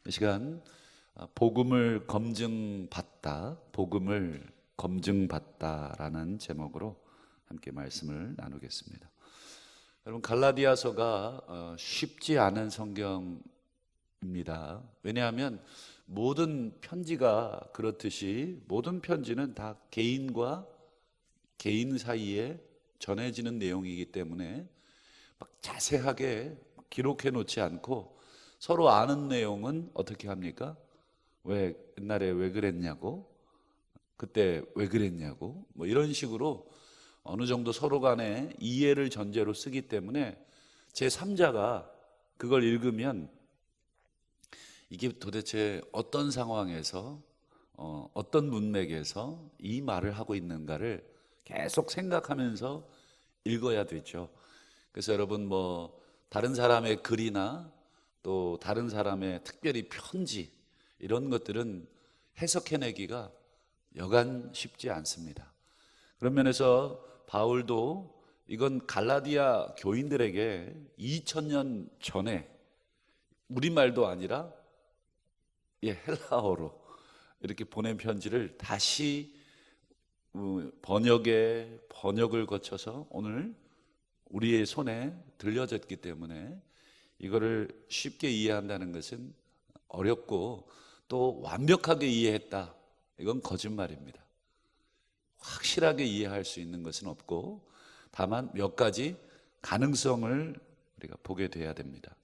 이 시간 복음을 검증받다라는 제목으로 함께 말씀을 나누겠습니다. 여러분, 갈라디아서가 쉽지 않은 성경입니다. 왜냐하면 모든 편지가 그렇듯이 모든 편지는 다 개인과 개인 사이에 전해지는 내용이기 때문에 막 자세하게 기록해 놓지 않고 서로 아는 내용은 어떻게 합니까? 왜 옛날에 왜 그랬냐고, 그때 왜 그랬냐고, 뭐 이런 식으로 어느 정도 서로 간에 이해를 전제로 쓰기 때문에 제3자가 그걸 읽으면 이게 도대체 어떤 상황에서 어떤 문맥에서 이 말을 하고 있는가를 계속 생각하면서 읽어야 되죠. 그래서 여러분, 뭐 다른 사람의 글이나 또 다른 사람의 특별히 편지, 이런 것들은 해석해내기가 여간 쉽지 않습니다. 그런 면에서 바울도 이건 갈라디아 교인들에게 2000년 전에 우리말도 아니라 헬라어로 이렇게 보낸 편지를 다시 번역을 거쳐서 오늘 우리의 손에 들려졌기 때문에 이거를 쉽게 이해한다는 것은 어렵고, 또 완벽하게 이해했다, 이건 거짓말입니다. 확실하게 이해할 수 있는 것은 없고, 다만 몇 가지 가능성을 우리가 보게 돼야 됩니다.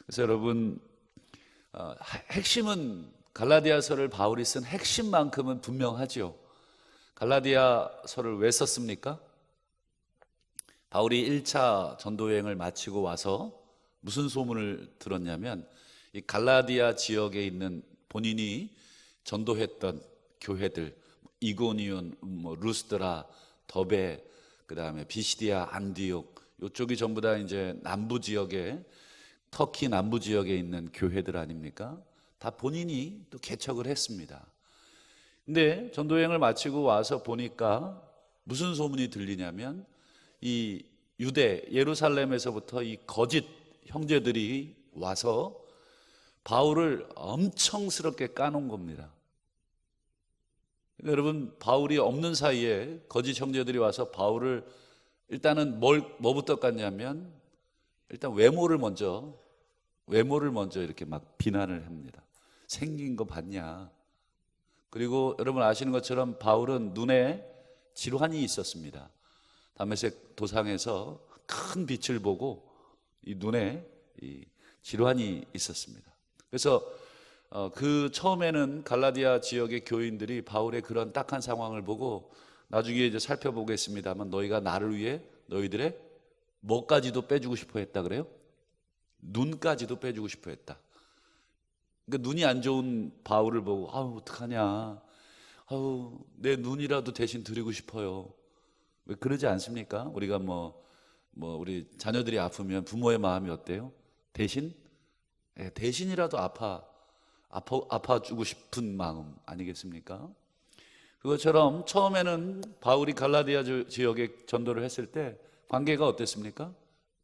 그래서 여러분, 핵심은, 갈라디아서를 바울이 쓴 핵심만큼은 분명하죠. 갈라디아서를 왜 썼습니까? 바울이 1차 전도여행을 마치고 와서 무슨 소문을 들었냐면, 이 갈라디아 지역에 있는 본인이 전도했던 교회들, 이고니온, 루스드라, 더베, 그 다음에 비시디아, 안디옥, 이쪽이 전부 다 이제 남부 지역에, 터키 남부 지역에 있는 교회들 아닙니까? 다 본인이 또 개척을 했습니다. 근데 전도여행을 마치고 와서 보니까 무슨 소문이 들리냐면, 이 유대 예루살렘에서부터 이 거짓 형제들이 와서 바울을 엄청스럽게 까놓은 겁니다. 여러분, 바울이 없는 사이에 거짓 형제들이 와서 바울을 일단은 뭐부터 깠냐면, 일단 외모를 먼저 이렇게 막 비난을 합니다. 생긴 거 봤냐? 그리고 여러분 아시는 것처럼 바울은 눈에 질환이 있었습니다. 다메섹 도상에서 큰 빛을 보고 이 눈에 이 질환이 있었습니다. 그래서 그 처음에는 갈라디아 지역의 교인들이 바울의 그런 딱한 상황을 보고, 나중에 이제 살펴보겠습니다만, 너희가 나를 위해 너희들의 뭐까지도 빼주고 싶어 했다 그래요? 눈까지도 빼주고 싶어 했다. 그러니까 눈이 안 좋은 바울을 보고, 어떡하냐, 내 눈이라도 대신 드리고 싶어요. 왜 그러지 않습니까? 우리가 우리 자녀들이 아프면 부모의 마음이 어때요? 대신이라도 아파주고 싶은 마음 아니겠습니까? 그것처럼 처음에는 바울이 갈라디아 지역에 전도를 했을 때 관계가 어땠습니까?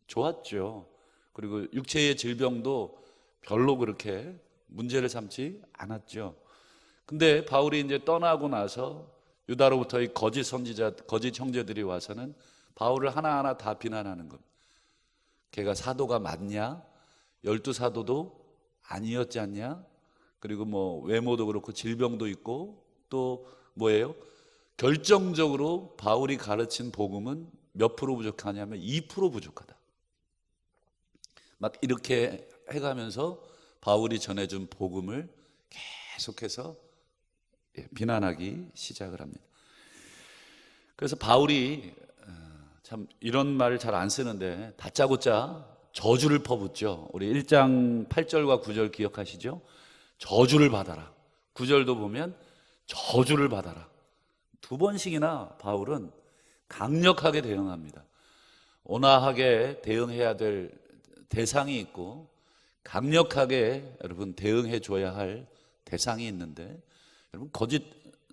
좋았죠. 그리고 육체의 질병도 별로 그렇게 문제를 삼지 않았죠. 근데 바울이 이제 떠나고 나서 유다로부터 이 거짓 선지자, 거짓 형제들이 와서는 바울을 하나하나 다 비난하는 겁니다. 걔가 사도가 맞냐? 12사도도 아니었지 않냐? 그리고 외모도 그렇고 질병도 있고, 또 뭐예요? 결정적으로 바울이 가르친 복음은 몇 프로 부족하냐면 2% 부족하다. 막 이렇게 해가면서 바울이 전해준 복음을 계속해서 비난하기 시작을 합니다. 그래서 바울이 참 이런 말을 잘 안 쓰는데 다짜고짜 저주를 퍼붓죠. 우리 1장 8절과 9절 기억하시죠? 저주를 받아라. 9절도 보면 저주를 받아라. 2번씩이나 바울은 강력하게 대응합니다. 온화하게 대응해야 될 대상이 있고, 강력하게 여러분 대응해 줘야 할 대상이 있는데, 여러분 거짓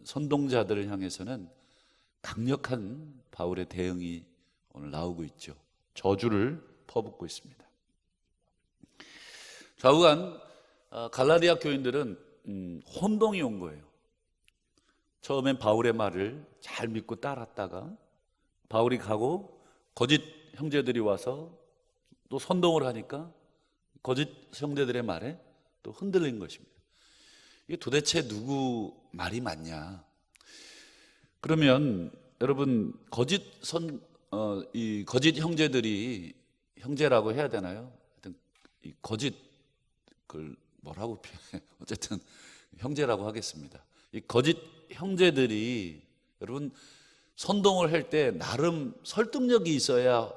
선동자들을 향해서는 강력한 바울의 대응이 오늘 나오고 있죠. 저주를 퍼붓고 있습니다. 좌우간 갈라디아 교인들은 혼동이 온 거예요. 처음엔 바울의 말을 잘 믿고 따랐다가 바울이 가고 거짓 형제들이 와서 또 선동을 하니까 거짓 형제들의 말에 또 흔들린 것입니다. 이게 도대체 누구 말이 맞냐? 그러면 여러분 이 거짓 형제들이 형제라고 해야 되나요? 하여튼 이 거짓 그걸 뭐라고 표현해? 어쨌든 형제라고 하겠습니다. 이 거짓 형제들이 여러분 선동을 할 때 나름 설득력이 있어야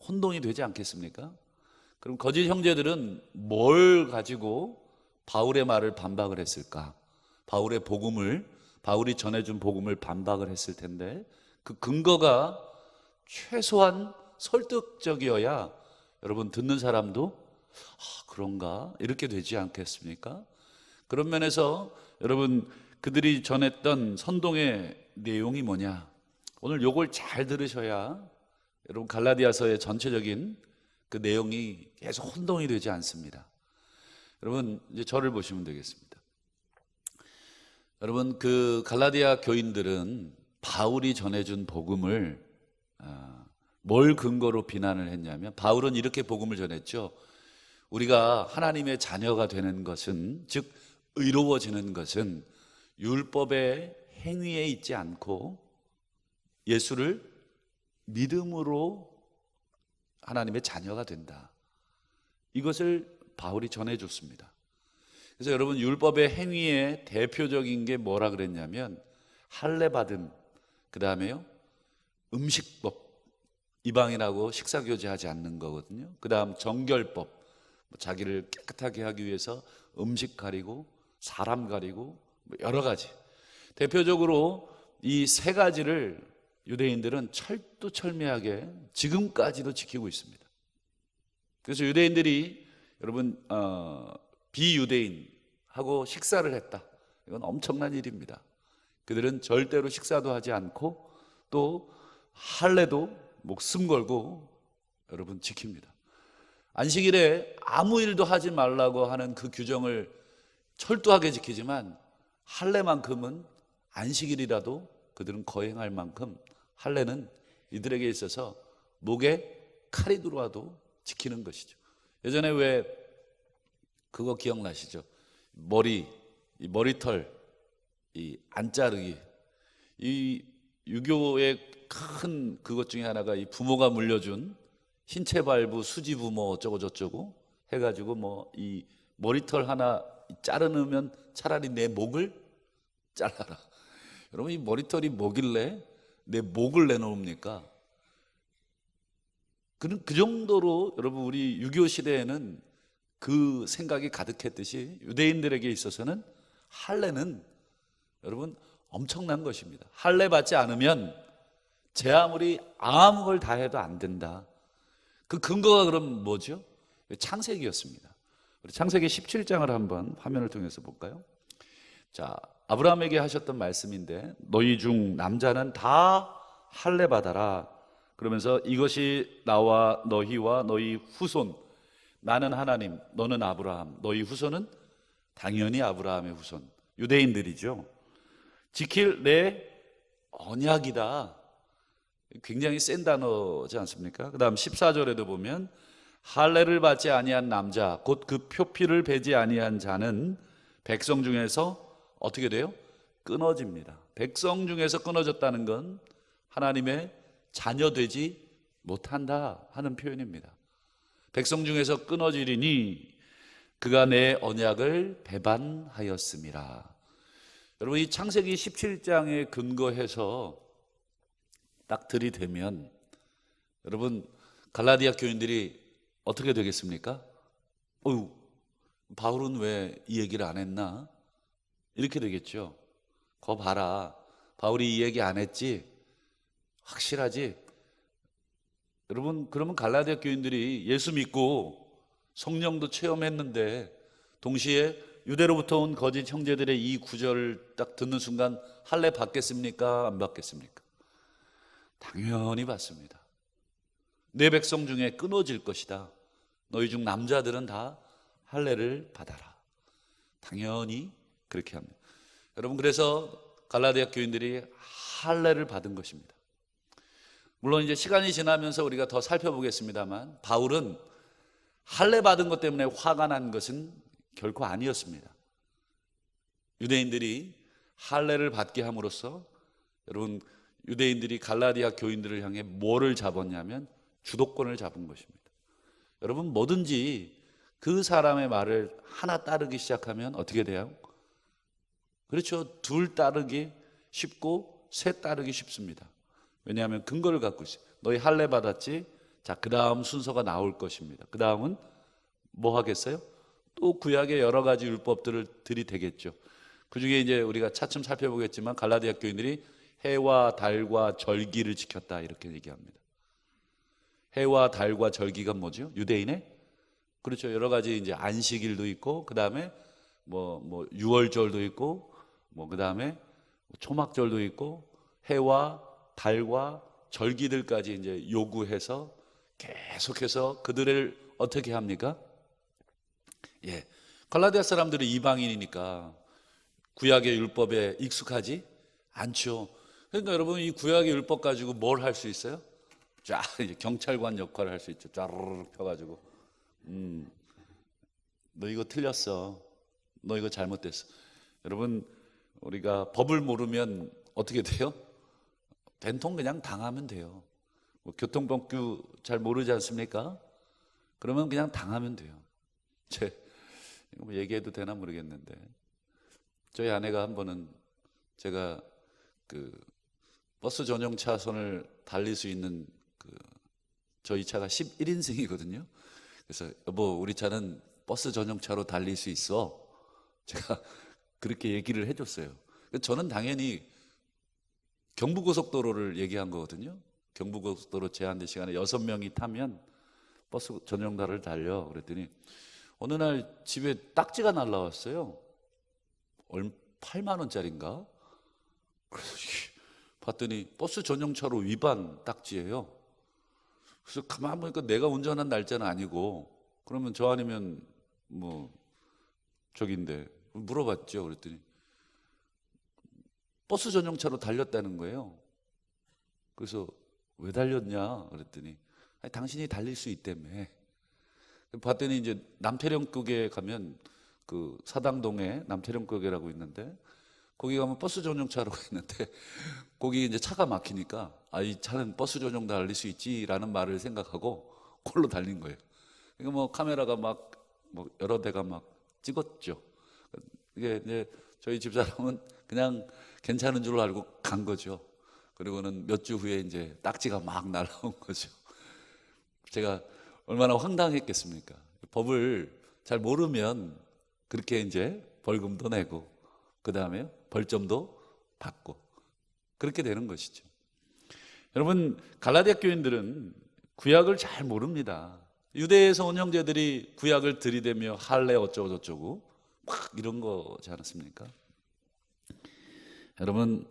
혼동이 되지 않겠습니까? 그럼 거짓 형제들은 뭘 가지고 바울의 말을 반박을 했을까? 바울이 전해준 복음을 반박을 했을 텐데 그 근거가 최소한 설득적이어야 여러분 듣는 사람도 그런가? 이렇게 되지 않겠습니까? 그런 면에서 여러분 그들이 전했던 선동의 내용이 뭐냐? 오늘 요걸 잘 들으셔야 여러분 갈라디아서의 전체적인 그 내용이 계속 혼동이 되지 않습니다. 여러분 이제 저를 보시면 되겠습니다. 여러분 그 갈라디아 교인들은 바울이 전해준 복음을 뭘 근거로 비난을 했냐면 바울은 이렇게 복음을 전했죠. 우리가 하나님의 자녀가 되는 것은 즉 의로워지는 것은 율법의 행위에 있지 않고 예수를 믿음으로 하나님의 자녀가 된다. 이것을 바울이 전해줬습니다. 그래서 여러분 율법의 행위의 대표적인 게 뭐라 그랬냐면 할례 받음, 그 다음에요 음식법, 이방인하고 식사교제하지 않는 거거든요. 그 다음 정결법, 자기를 깨끗하게 하기 위해서 음식 가리고 사람 가리고 여러 가지, 대표적으로 이 세 가지를 유대인들은 철두철미하게 지금까지도 지키고 있습니다. 그래서 유대인들이 여러분 비유대인하고 식사를 했다, 이건 엄청난 일입니다. 그들은 절대로 식사도 하지 않고 또 할례도 목숨 걸고 여러분 지킵니다. 안식일에 아무 일도 하지 말라고 하는 그 규정을 철두하게 지키지만 할례만큼은 안식일이라도 그들은 거행할 만큼 할례는 이들에게 있어서 목에 칼이 들어와도 지키는 것이죠. 예전에 왜 그거 기억나시죠? 이 머리털 안 자르기, 이 유교의 큰 그것 중에 하나가 이 부모가 물려준 신체발부 수지부 뭐 어쩌고 저쩌고 해가지고 이 머리털 하나 자르면 차라리 내 목을 잘라라. 여러분 이 머리털이 뭐길래 내 목을 내놓습니까? 그 정도로 여러분 우리 유교 시대에는 그 생각이 가득했듯이 유대인들에게 있어서는 할례는 여러분 엄청난 것입니다. 할례 받지 않으면 제 아무리 아무 걸 다 해도 안 된다. 그 근거가 그럼 뭐죠? 창세기였습니다. 우리 창세기 17장을 한번 화면을 통해서 볼까요? 자, 아브라함에게 하셨던 말씀인데 너희 중 남자는 다 할례 받아라. 그러면서 이것이 나와 너희와 너희 후손, 나는 하나님, 너는 아브라함, 너희 후손은 당연히 아브라함의 후손, 유대인들이죠. 지킬 내 언약이다. 굉장히 센 단어지 않습니까? 그 다음 14절에도 보면 할례를 받지 아니한 남자 곧 그 표피를 베지 아니한 자는 백성 중에서 어떻게 돼요? 끊어집니다. 백성 중에서 끊어졌다는 건 하나님의 자녀 되지 못한다 하는 표현입니다. 백성 중에서 끊어지리니 그가 내 언약을 배반하였음이라. 여러분 이 창세기 17장에 근거해서 딱 들이대면 여러분 갈라디아 교인들이 어떻게 되겠습니까? 바울은 왜 이 얘기를 안 했나? 이렇게 되겠죠. 거 봐라, 바울이 이 얘기 안 했지? 확실하지? 여러분 그러면 갈라디아 교인들이 예수 믿고 성령도 체험했는데 동시에 유대로부터 온 거짓 형제들의 이 구절을 딱 듣는 순간 할례 받겠습니까? 안 받겠습니까? 당연히 받습니다. 내 백성 중에 끊어질 것이다. 너희 중 남자들은 다 할례를 받아라. 당연히 그렇게 합니다. 여러분, 그래서 갈라디아 교인들이 할례를 받은 것입니다. 물론 이제 시간이 지나면서 우리가 더 살펴보겠습니다만, 바울은 할례 받은 것 때문에 화가 난 것은 결코 아니었습니다. 유대인들이 할례를 받게 함으로써, 여러분, 유대인들이 갈라디아 교인들을 향해 뭐를 잡았냐면 주도권을 잡은 것입니다. 여러분, 뭐든지 그 사람의 말을 하나 따르기 시작하면 어떻게 돼요? 그렇죠. 둘 따르기 쉽고 셋 따르기 쉽습니다. 왜냐하면 근거를 갖고 있어요. 너희 할례 받았지? 자, 그 다음 순서가 나올 것입니다. 그 다음은 뭐 하겠어요? 또 구약의 여러 가지 율법들을 들이대겠죠. 그 중에 이제 우리가 차츰 살펴보겠지만 갈라디아 교인들이 해와 달과 절기를 지켰다 이렇게 얘기합니다. 해와 달과 절기가 뭐죠? 유대인의, 그렇죠, 여러 가지 이제 안식일도 있고, 그 다음에 뭐 유월절도 있고, 그 다음에 초막절도 있고, 해와 달과 절기들까지 이제 요구해서 계속해서 그들을 어떻게 합니까? 갈라디아 사람들은 이방인이니까 구약의 율법에 익숙하지 않죠. 그러니까 여러분, 이 구약의 율법 가지고 뭘 할 수 있어요? 쫙 이제 경찰관 역할을 할 수 있죠. 쫙르르 펴가지고, 너 이거 틀렸어. 너 이거 잘못됐어. 여러분, 우리가 법을 모르면 어떻게 돼요? 된통 그냥 당하면 돼요. 교통법규 잘 모르지 않습니까? 그러면 그냥 당하면 돼요. 이거 얘기해도 되나 모르겠는데, 저희 아내가 한 번은 제가 그 버스 전용 차선을 달릴 수 있는 저희 차가 11인승이거든요. 그래서 여보, 우리 차는 버스 전용차로 달릴 수 있어. 제가 그렇게 얘기를 해줬어요. 저는 당연히 경부고속도로를 얘기한 거거든요. 경부고속도로 제한된 시간에 6명이 타면 버스 전용차를 달려. 그랬더니 어느 날 집에 딱지가 날라왔어요. 8만 원짜리인가? 그래서 봤더니 버스 전용차로 위반 딱지예요. 그래서 가만 보니까 내가 운전한 날짜는 아니고, 그러면 저 아니면 저긴데 물어봤죠. 그랬더니 버스 전용차로 달렸다는 거예요. 그래서 왜 달렸냐 그랬더니 아니, 당신이 달릴 수 있다며. 봤더니 이제 남태령국에 가면 그 사당동에 남태령국이라고 있는데, 거기 가면 버스 전용차라고 있는데, 거기 이제 차가 막히니까 이 차는 버스 전용 달릴 수 있지라는 말을 생각하고 그걸로 달린 거예요. 그러니까 카메라가 막 여러 대가 막 찍었죠. 이게 이제 저희 집사람은 그냥 괜찮은 줄 알고 간 거죠. 그리고는 몇 주 후에 이제 딱지가 막 날라온 거죠. 제가 얼마나 황당했겠습니까? 법을 잘 모르면 그렇게 이제 벌금도 내고, 그 다음에 벌점도 받고, 그렇게 되는 것이죠. 여러분, 갈라디아 교인들은 구약을 잘 모릅니다. 유대에서 온 형제들이 구약을 들이대며 할례 어쩌고 저쩌고 막 이런 거지 않았습니까? 여러분,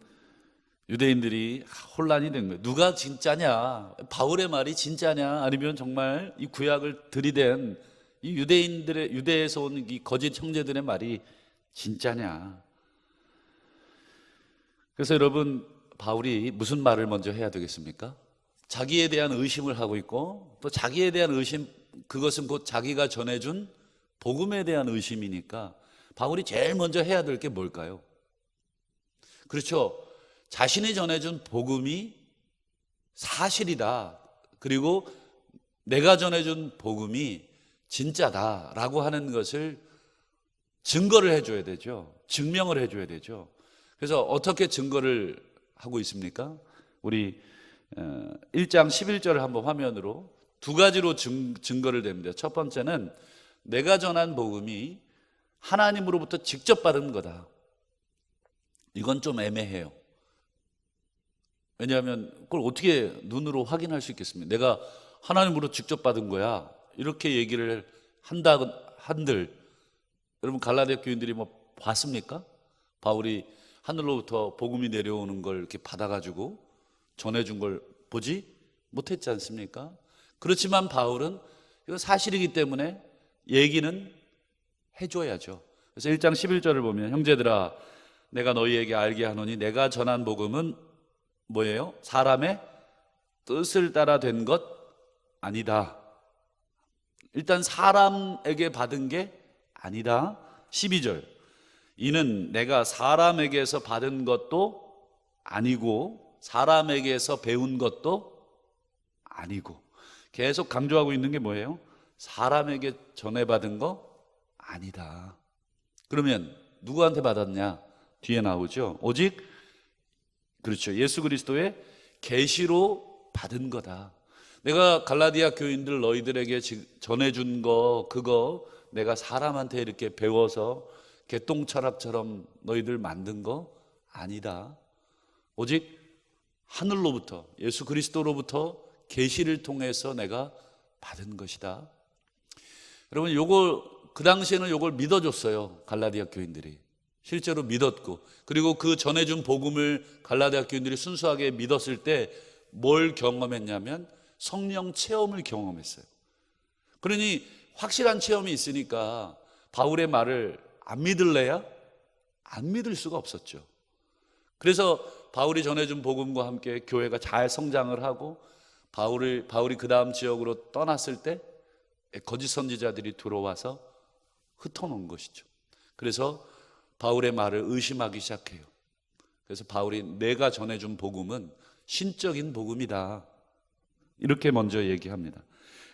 유대인들이 혼란이 된 거예요. 누가 진짜냐? 바울의 말이 진짜냐? 아니면 정말 이 구약을 들이댄 이 유대에서 온 이 거짓 형제들의 말이 진짜냐? 그래서 여러분, 바울이 무슨 말을 먼저 해야 되겠습니까? 자기에 대한 의심을 하고 있고, 또 자기에 대한 의심, 그것은 곧 자기가 전해준 복음에 대한 의심이니까 바울이 제일 먼저 해야 될 게 뭘까요? 그렇죠. 자신이 전해준 복음이 사실이다, 그리고 내가 전해준 복음이 진짜다라고 하는 것을 증거를 해줘야 되죠. 증명을 해줘야 되죠. 그래서 어떻게 증거를 하고 있습니까? 우리 1장 11절을 한번 화면으로 두 가지로 증거를 댑니다. 첫 번째는 내가 전한 복음이 하나님으로부터 직접 받은 거다. 이건 좀 애매해요. 왜냐하면 그걸 어떻게 눈으로 확인할 수 있겠습니까? 내가 하나님으로 직접 받은 거야, 이렇게 얘기를 한들 여러분, 갈라디아 교인들이 봤습니까? 바울이 하늘로부터 복음이 내려오는 걸 이렇게 받아가지고 전해준 걸 보지 못했지 않습니까? 그렇지만 바울은 이거 사실이기 때문에 얘기는 해줘야죠. 그래서 1장 11절을 보면 형제들아 내가 너희에게 알게 하노니 내가 전한 복음은 뭐예요? 사람의 뜻을 따라 된 것 아니다. 일단 사람에게 받은 게 아니다. 12절 이는 내가 사람에게서 받은 것도 아니고 사람에게서 배운 것도 아니고, 계속 강조하고 있는 게 뭐예요? 사람에게 전해받은 거 아니다. 그러면 누구한테 받았냐? 뒤에 나오죠. 오직 그렇죠, 예수 그리스도의 계시로 받은 거다. 내가 갈라디아 교인들 너희들에게 전해준 거, 그거 내가 사람한테 이렇게 배워서 개똥철학처럼 너희들 만든 거 아니다. 오직 하늘로부터, 예수 그리스도로부터 계시를 통해서 내가 받은 것이다. 여러분, 요걸 그 당시에는 요걸 믿어줬어요. 갈라디아 교인들이 실제로 믿었고, 그리고 그 전해준 복음을 갈라디아 교인들이 순수하게 믿었을 때 뭘 경험했냐면 성령 체험을 경험했어요. 그러니 확실한 체험이 있으니까 바울의 말을 안 믿을래야? 안 믿을 수가 없었죠. 그래서 바울이 전해준 복음과 함께 교회가 잘 성장을 하고 바울이 그 다음 지역으로 떠났을 때 거짓 선지자들이 들어와서 흩어놓은 것이죠. 그래서 바울의 말을 의심하기 시작해요. 그래서 바울이 내가 전해준 복음은 신적인 복음이다, 이렇게 먼저 얘기합니다.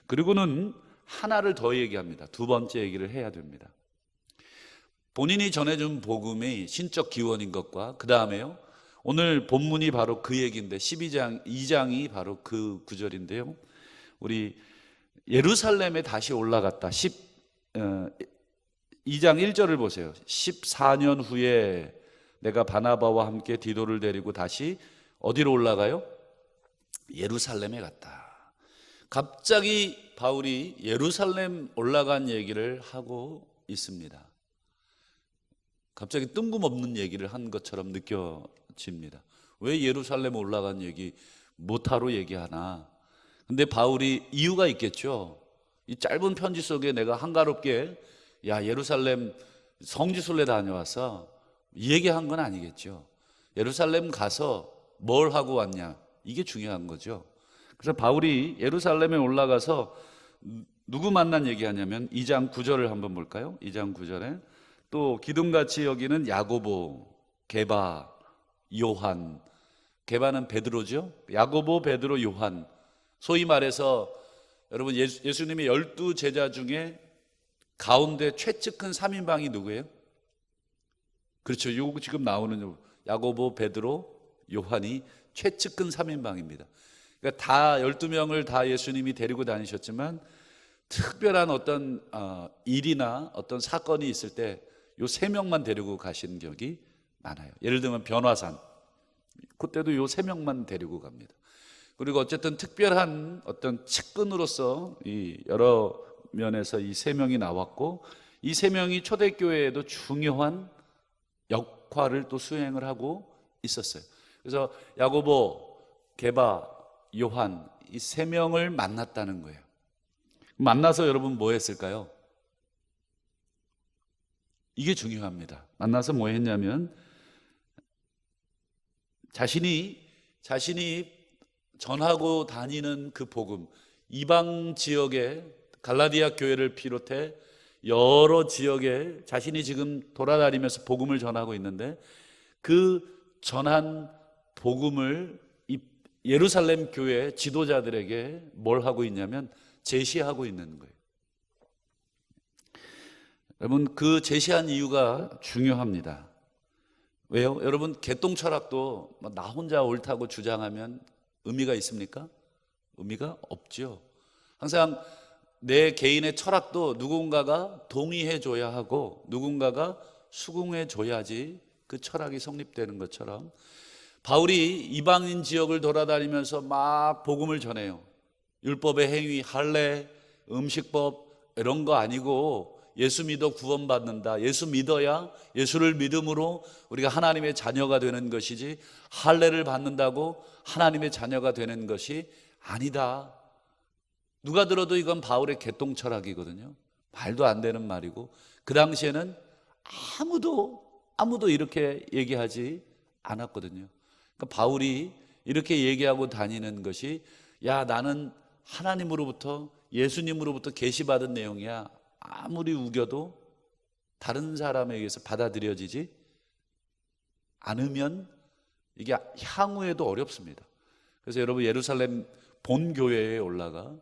그리고는 하나를 더 얘기합니다. 두 번째 얘기를 해야 됩니다. 본인이 전해준 복음이 신적 기원인 것과 그 다음에요, 오늘 본문이 바로 그 얘기인데 2장이 바로 그 구절인데요, 우리 예루살렘에 다시 올라갔다. 2장 1절을 보세요. 14년 후에 내가 바나바와 함께 디도를 데리고 다시 어디로 올라가요? 예루살렘에 갔다. 갑자기 바울이 예루살렘 올라간 얘기를 하고 있습니다. 갑자기 뜬금없는 얘기를 한 것처럼 느껴집니다. 왜 예루살렘 올라간 얘기 못하러 얘기하나? 근데 바울이 이유가 있겠죠. 이 짧은 편지 속에 내가 한가롭게 야 예루살렘 성지순례 다녀와서 이 얘기한 건 아니겠죠. 예루살렘 가서 뭘 하고 왔냐, 이게 중요한 거죠. 그래서 바울이 예루살렘에 올라가서 누구 만난 얘기하냐면 2장 9절을 한번 볼까요? 2장 9절에 또 기둥같이 여기는 야고보, 게바, 요한. 게바는 베드로죠. 야고보, 베드로, 요한. 소위 말해서 여러분 예수님의 12제자 중에 가운데 최측근 3인방이 누구예요? 그렇죠. 요거 지금 나오는 야고보, 베드로, 요한이 최측근 3인방입니다. 그러니까 다 12명을 다 예수님이 데리고 다니셨지만 특별한 어떤 일이나 어떤 사건이 있을 때 요 3명만 데리고 가신 적이 많아요. 예를 들면 변화산, 그때도 요 3명만 데리고 갑니다. 그리고 어쨌든 특별한 어떤 측근으로서 이 여러 면에서 이 3명이 나왔고, 이 3명이 초대교회에도 중요한 역할을 또 수행을 하고 있었어요. 그래서 야고보, 게바, 요한, 이 3명을 만났다는 거예요. 만나서 여러분 뭐 했을까요? 이게 중요합니다. 만나서 뭐 했냐면 자신이 전하고 다니는 그 복음, 이방 지역에 갈라디아 교회를 비롯해 여러 지역에 자신이 지금 돌아다니면서 복음을 전하고 있는데 그 전한 복음을 이 예루살렘 교회 지도자들에게 뭘 하고 있냐면 제시하고 있는 거예요. 여러분, 그 제시한 이유가 중요합니다. 왜요? 여러분, 개똥 철학도 나 혼자 옳다고 주장하면 의미가 있습니까? 의미가 없죠. 항상 내 개인의 철학도 누군가가 동의해 줘야 하고 누군가가 수긍해 줘야지 그 철학이 성립되는 것처럼 바울이 이방인 지역을 돌아다니면서 막 복음을 전해요. 율법의 행위, 할례, 음식법 이런 거 아니고 예수 믿어 구원받는다. 예수 믿어야 예수를 믿음으로 우리가 하나님의 자녀가 되는 것이지 할례를 받는다고 하나님의 자녀가 되는 것이 아니다. 누가 들어도 이건 바울의 개똥 철학이거든요. 말도 안 되는 말이고 그 당시에는 아무도 이렇게 얘기하지 않았거든요. 그러니까 바울이 이렇게 얘기하고 다니는 것이, 야, 나는 하나님으로부터, 예수님으로부터 계시받은 내용이야, 아무리 우겨도 다른 사람에 의해서 받아들여지지 않으면 이게 향후에도 어렵습니다. 그래서 여러분, 예루살렘 본교회에 올라가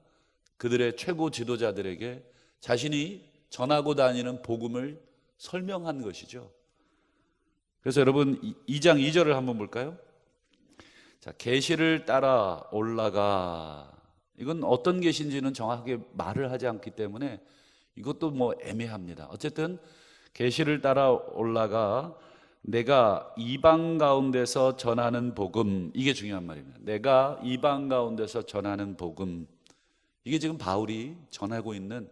그들의 최고 지도자들에게 자신이 전하고 다니는 복음을 설명한 것이죠. 그래서 여러분, 2장 2절을 한번 볼까요? 자, 계시를 따라 올라가. 이건 어떤 계시인지는 정확하게 말을 하지 않기 때문에 이것도 뭐 애매합니다. 어쨌든 계시를 따라 올라가 내가 이방 가운데서 전하는 복음, 이게 중요한 말입니다. 내가 이방 가운데서 전하는 복음, 이게 지금 바울이 전하고 있는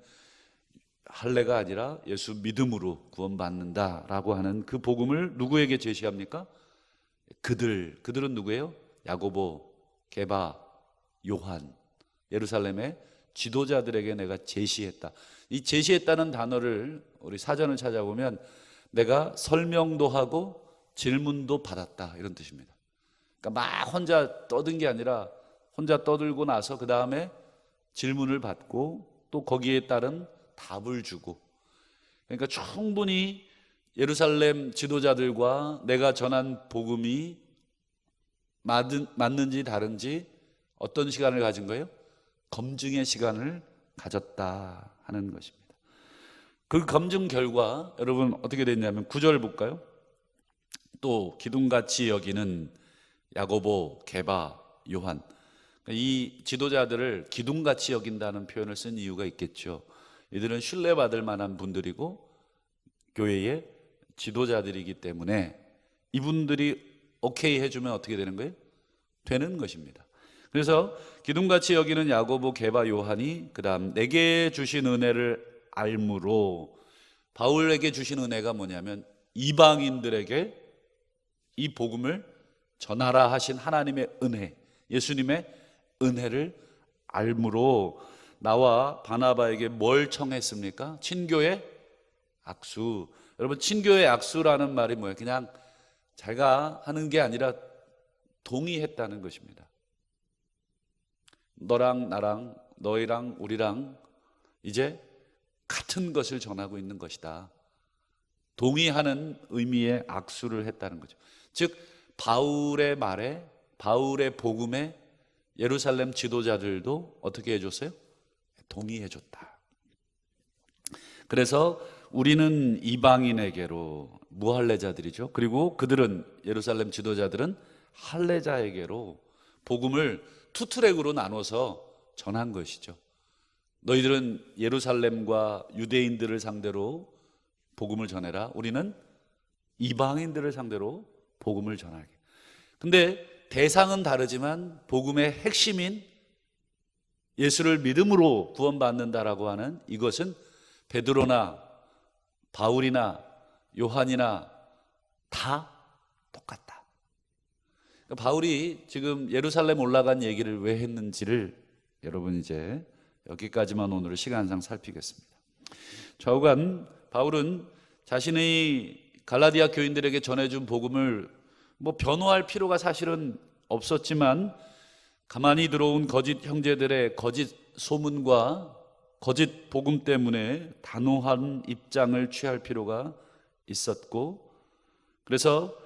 할례가 아니라 예수 믿음으로 구원받는다라고 하는 그 복음을 누구에게 제시합니까? 그들은 누구예요? 야고보, 게바, 요한, 예루살렘의 지도자들에게 내가 제시했다. 이 제시했다는 단어를 우리 사전을 찾아보면 내가 설명도 하고 질문도 받았다, 이런 뜻입니다. 그러니까 막 혼자 떠든 게 아니라 혼자 떠들고 나서 그 다음에 질문을 받고 또 거기에 따른 답을 주고, 그러니까 충분히 예루살렘 지도자들과 내가 전한 복음이 맞는지 다른지 어떤 시간을 가진 거예요? 검증의 시간을 가졌다 하는 것입니다. 그 검증 결과 여러분 어떻게 됐냐면 9절 볼까요? 또 기둥같이 여기는 야고보, 게바, 요한, 이 지도자들을 기둥같이 여긴다는 표현을 쓴 이유가 있겠죠. 이들은 신뢰받을 만한 분들이고 교회의 지도자들이기 때문에 이분들이 오케이 해주면 어떻게 되는 거예요? 되는 것입니다. 그래서 기둥같이 여기는 야고보, 게바, 요한이 그 다음 내게 주신 은혜를 알므로, 바울에게 주신 은혜가 뭐냐면 이방인들에게 이 복음을 전하라 하신 하나님의 은혜, 예수님의 은혜를 알므로 나와 바나바에게 뭘 청했습니까? 친교의 악수. 여러분, 친교의 악수라는 말이 뭐예요? 그냥 자기가 하는 게 아니라 동의했다는 것입니다. 너랑 나랑, 너희랑 우리랑 이제 같은 것을 전하고 있는 것이다. 동의하는 의미의 악수를 했다는 거죠. 즉 바울의 말에, 바울의 복음에 예루살렘 지도자들도 어떻게 해줬어요? 동의해줬다. 그래서 우리는 이방인에게로, 무할례자들이죠. 그리고 그들은, 예루살렘 지도자들은 할례자에게로 복음을 투트랙으로 나눠서 전한 것이죠. 너희들은 예루살렘과 유대인들을 상대로 복음을 전해라. 우리는 이방인들을 상대로 복음을 전하게. 근데 대상은 다르지만 복음의 핵심인 예수를 믿음으로 구원받는다라고 하는 이것은 베드로나 바울이나 요한이나 다 똑같다. 바울이 지금 예루살렘 올라간 얘기를 왜 했는지를 여러분 이제 여기까지만 오늘 시간상 살피겠습니다. 좌우간 바울은 자신의 갈라디아 교인들에게 전해준 복음을 뭐 변호할 필요가 사실은 없었지만 가만히 들어온 거짓 형제들의 거짓 소문과 거짓 복음 때문에 단호한 입장을 취할 필요가 있었고, 그래서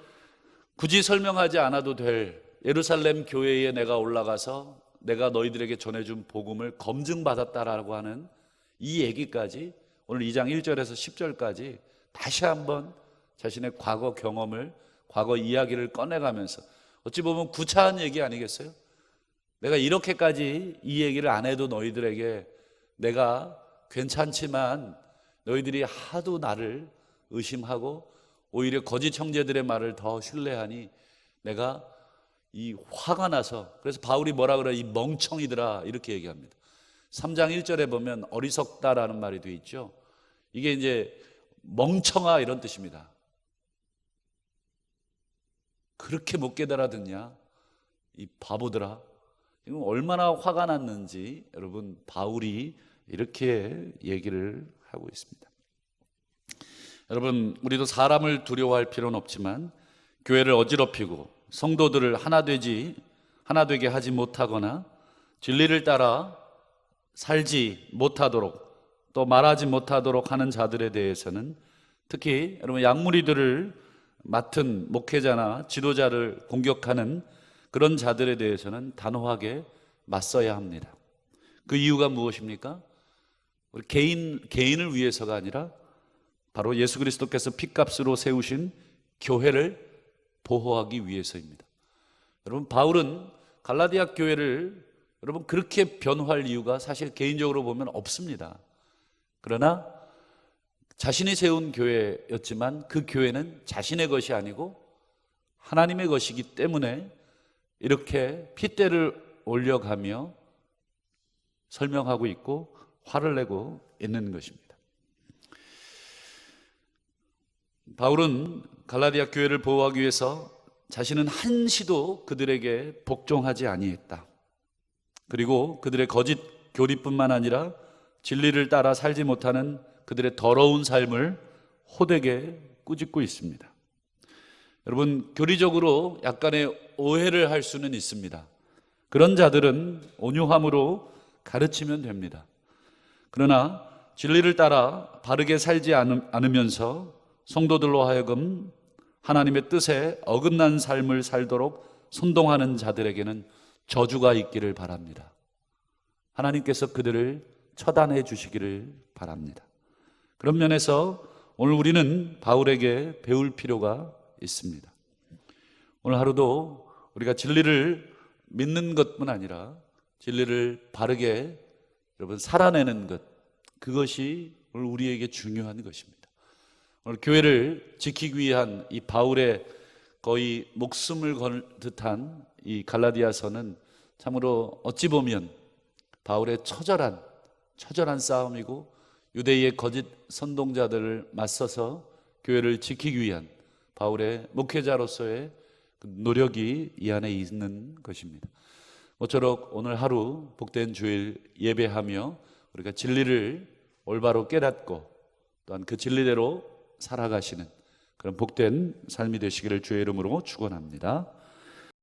굳이 설명하지 않아도 될 예루살렘 교회에 내가 올라가서 내가 너희들에게 전해준 복음을 검증받았다라고 하는 이 얘기까지 오늘 2장 1절에서 10절까지 다시 한번 자신의 과거 경험을, 과거 이야기를 꺼내가면서, 어찌 보면 구차한 얘기 아니겠어요? 내가 이렇게까지 이 얘기를 안 해도 너희들에게 내가 괜찮지만 너희들이 하도 나를 의심하고 오히려 거짓 형제들의 말을 더 신뢰하니 내가 이 화가 나서, 그래서 바울이 뭐라 그래요? 이 멍청이들아, 이렇게 얘기합니다. 3장 1절에 보면 어리석다라는 말이 되어 있죠. 이게 이제 멍청아 이런 뜻입니다. 그렇게 못 깨달아 듣냐? 이 바보들아. 지금 얼마나 화가 났는지 여러분, 바울이 이렇게 얘기를 하고 있습니다. 여러분, 우리도 사람을 두려워할 필요는 없지만 교회를 어지럽히고 성도들을 하나 되게 하지 못하거나 진리를 따라 살지 못하도록 또 말하지 못하도록 하는 자들에 대해서는, 특히 여러분 양무리들을 맡은 목회자나 지도자를 공격하는 그런 자들에 대해서는 단호하게 맞서야 합니다. 그 이유가 무엇입니까? 우리 개인을 위해서가 아니라 바로 예수 그리스도께서 핏값으로 세우신 교회를 보호하기 위해서입니다. 여러분, 바울은 갈라디아 교회를 여러분 그렇게 변호할 이유가 사실 개인적으로 보면 없습니다. 그러나 자신이 세운 교회였지만 그 교회는 자신의 것이 아니고 하나님의 것이기 때문에 이렇게 핏대를 올려가며 설명하고 있고 화를 내고 있는 것입니다. 바울은 갈라디아 교회를 보호하기 위해서 자신은 한시도 그들에게 복종하지 아니했다. 그리고 그들의 거짓 교리뿐만 아니라 진리를 따라 살지 못하는 그들의 더러운 삶을 호되게 꾸짖고 있습니다. 여러분, 교리적으로 약간의 오해를 할 수는 있습니다. 그런 자들은 온유함으로 가르치면 됩니다. 그러나 진리를 따라 바르게 살지 않으면서 성도들로 하여금 하나님의 뜻에 어긋난 삶을 살도록 선동하는 자들에게는 저주가 있기를 바랍니다. 하나님께서 그들을 처단해 주시기를 바랍니다. 그런 면에서 오늘 우리는 바울에게 배울 필요가 있습니다. 오늘 하루도 우리가 진리를 믿는 것뿐 아니라 진리를 바르게 여러분 살아내는 것, 그것이 오늘 우리에게 중요한 것입니다. 오늘 교회를 지키기 위한 이 바울의 거의 목숨을 걸 듯한 이 갈라디아서는 참으로 어찌 보면 바울의 처절한 싸움이고 유대의 거짓 선동자들을 맞서서 교회를 지키기 위한 바울의 목회자로서의 노력이 이 안에 있는 것입니다. 모쪼록 오늘 하루 복된 주일 예배하며 우리가 진리를 올바로 깨닫고 또한 그 진리대로 살아가시는 그런 복된 삶이 되시기를 주의 이름으로 축원합니다.